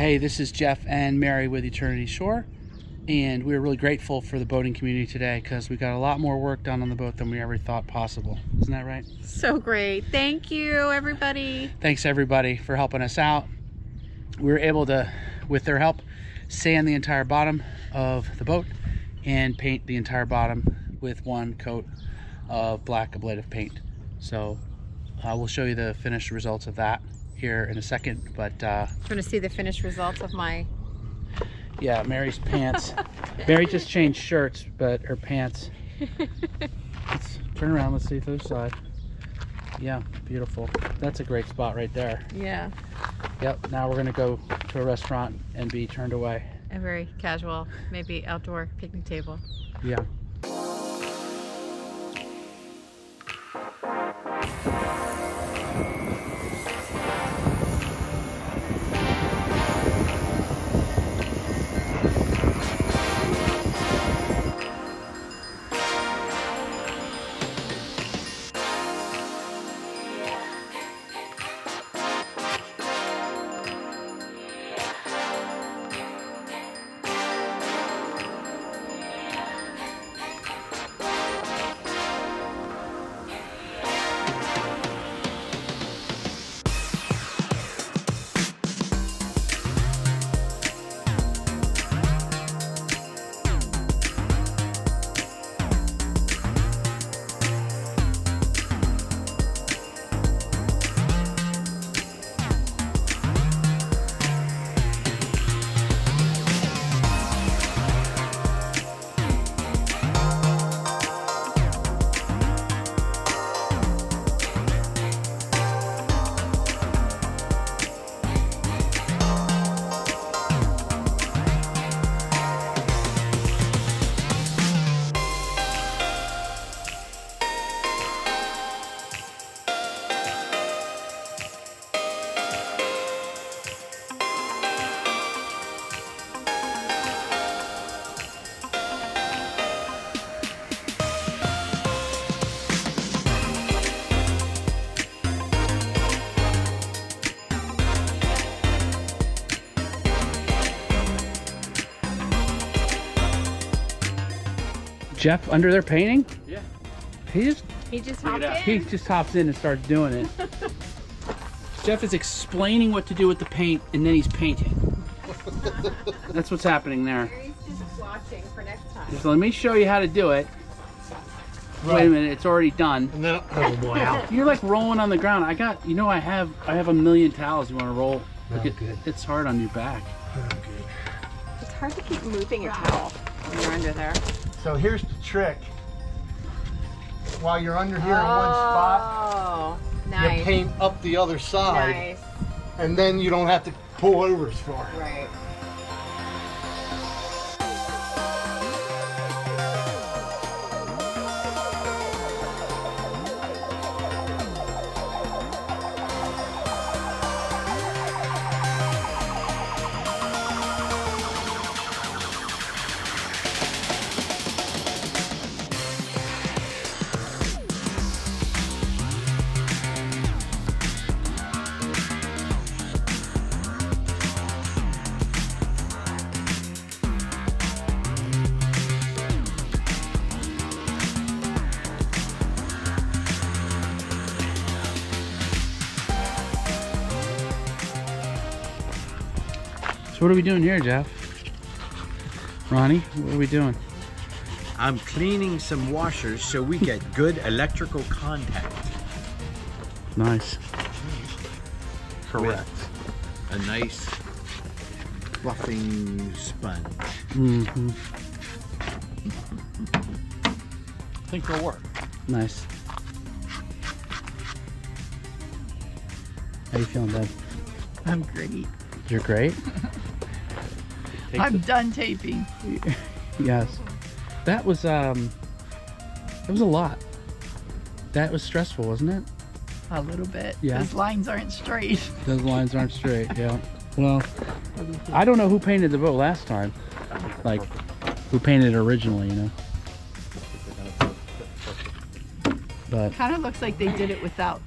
Hey, this is Jeff and Mary with Eternity Shore, and we're really grateful for the boating community today because we got a lot more work done on the boat than we ever thought possible. Isn't that right? So great. Thank you, everybody. Thanks everybody for helping us out. We were able to, with their help, sand the entire bottom of the boat and paint the entire bottom with one coat of black ablative paint. So we'll show you the finished results of that here in a second, but Do you want to see the finished results of my... Yeah, Mary's pants. Mary just changed shirts, but her pants. Let's turn around, let's see the other side. Yeah, beautiful. That's a great spot right there. Yeah. Yep, now we're gonna go to a restaurant and be turned away. A very casual, maybe outdoor picnic table. Yeah. Jeff under there painting? Yeah. He just hopped in? He just hops in and starts doing it. Jeff is explaining what to do with the paint and then he's painting. That's what's happening there. Mary's just watching for next time. So let me show you how to do it. Right. Wait a minute, it's already done. And then, oh boy, ow. You're like rolling on the ground. I got, you know, I have a million towels. You want to roll? Look at, good. it's hard on your back. Okay. It's hard to keep moving a towel when you're under there. So here's the trick. While you're under here in one spot, nice. you paint up the other side, Nice. and then you don't have to pull over as far. Right. So what are we doing here, Jeff? Ronnie, what are we doing? I'm cleaning some washers so we get good electrical contact. Nice. Correct. A nice fluffing sponge. Mm-hmm. I think it'll work. Nice. How you feeling, Dad? I'm great. You're great. I'm done taping. Yes. That was a lot. That was stressful, wasn't it? A little bit. Yeah. Those lines aren't straight. Those lines aren't straight, yeah. Well, I don't know who painted the boat last time. Like, who painted it originally, you know? But Kind of looks like they did it without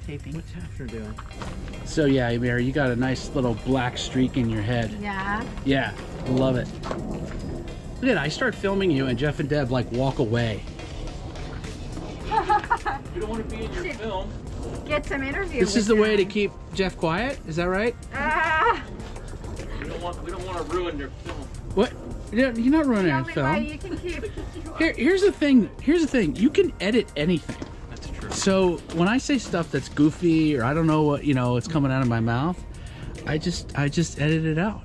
taping. What's Hafner doing? So yeah, Mary, you got a nice little black streak in your head. Yeah. Yeah, love it. Look at it, I start filming you and Jeff and Deb like walk away. You don't want to be in your film. Get some interview. This is the way to keep Jeff quiet, is that right? We don't want to ruin their film. What? You're not ruining our Way film. you can keep. Here's the thing. Here's the thing. You can edit anything. That's true. So when I say stuff that's goofy or I don't know what it's coming out of my mouth, I just edit it out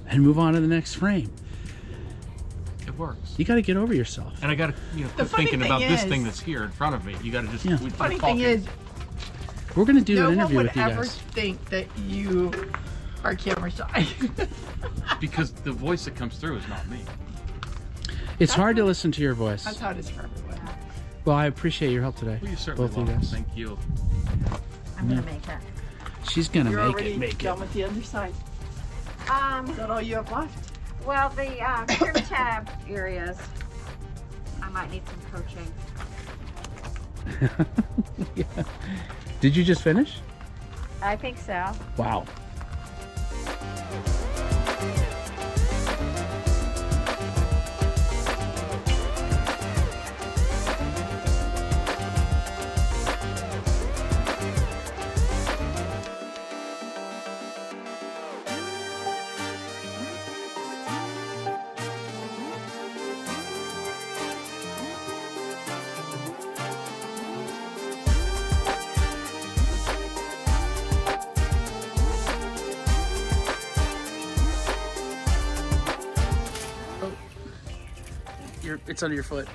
and move on to the next frame. It works. You got to get over yourself. And I got to quit funny thinking thing about this is- thing that's here in front of me. You got to just. Yeah. we're Funny talking. thing is, We're gonna do no an one interview would with you ever guys. think that you are camera shy. Because the voice that comes through is not me. It's hard to listen to your voice. That's how it is for everyone. Well, I appreciate your help today. Well, you certainly Both of you will. guys. Thank you. I'm gonna make it. She's gonna You're make already it. Make done it. with the other side. Is that all you have left? Well, the trim tab areas, I might need some coaching. Yeah. Did you just finish? I think so. Wow. It's under your foot.